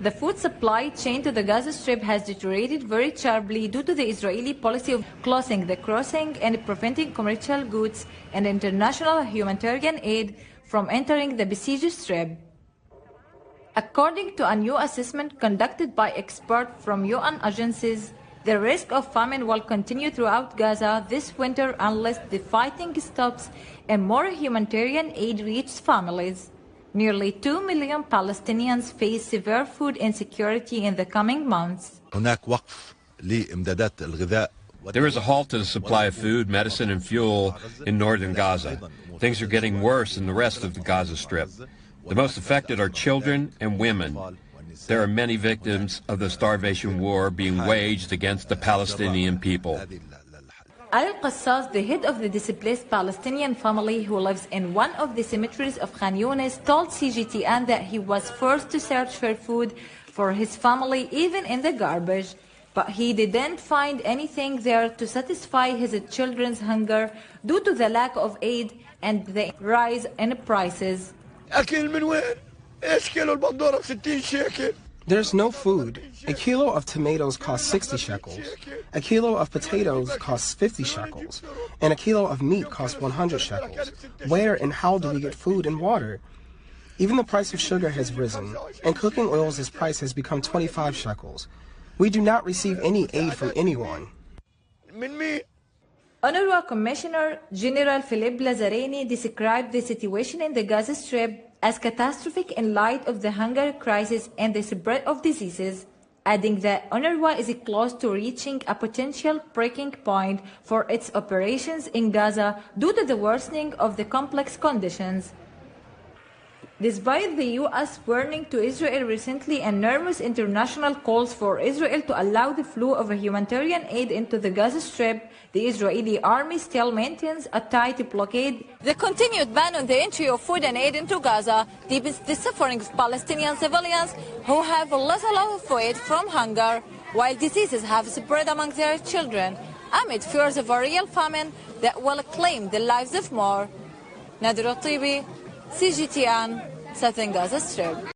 The food supply chain to the Gaza Strip has deteriorated very sharply due to the Israeli policy of closing the crossing and preventing commercial goods and international humanitarian aid from entering the besieged strip. According to a new assessment conducted by experts from UN agencies, the risk of famine will continue throughout Gaza this winter unless the fighting stops and more humanitarian aid reaches families. Nearly 2 million Palestinians face severe food insecurity in the coming months. There is a halt to the supply of food, medicine, and fuel in northern Gaza. Things are getting worse in the rest of the Gaza Strip. The most affected are children and women. There are many victims of the starvation war being waged against the Palestinian people. Al-Qassas, the head of the displaced Palestinian family who lives in one of the cemeteries of Khan Younis, told CGTN that he was forced to search for food for his family even in the garbage. But he didn't find anything there to satisfy his children's hunger due to the lack of aid and the rise in prices. There's no food. A kilo of tomatoes costs 60 shekels. A kilo of potatoes costs 50 shekels. And a kilo of meat costs 100 shekels. Where and how do we get food and water? Even the price of sugar has risen, and cooking oil's price has become 25 shekels. We do not receive any aid from anyone. UNRWA Commissioner General Philippe Lazzarini described the situation in the Gaza Strip as catastrophic in light of the hunger crisis and the spread of diseases, adding that UNRWA is close to reaching a potential breaking point for its operations in Gaza due to the worsening of the complex conditions. Despite the U.S. warning to Israel recently and numerous international calls for Israel to allow the flow of humanitarian aid into the Gaza Strip, the Israeli army still maintains a tight blockade. The continued ban on the entry of food and aid into Gaza deepens the suffering of Palestinian civilians who have little of aid from hunger, while diseases have spread among their children, amid fears of a real famine that will claim the lives of more. Nadra al-Tibi, CGTN, Southern Gaza Strip.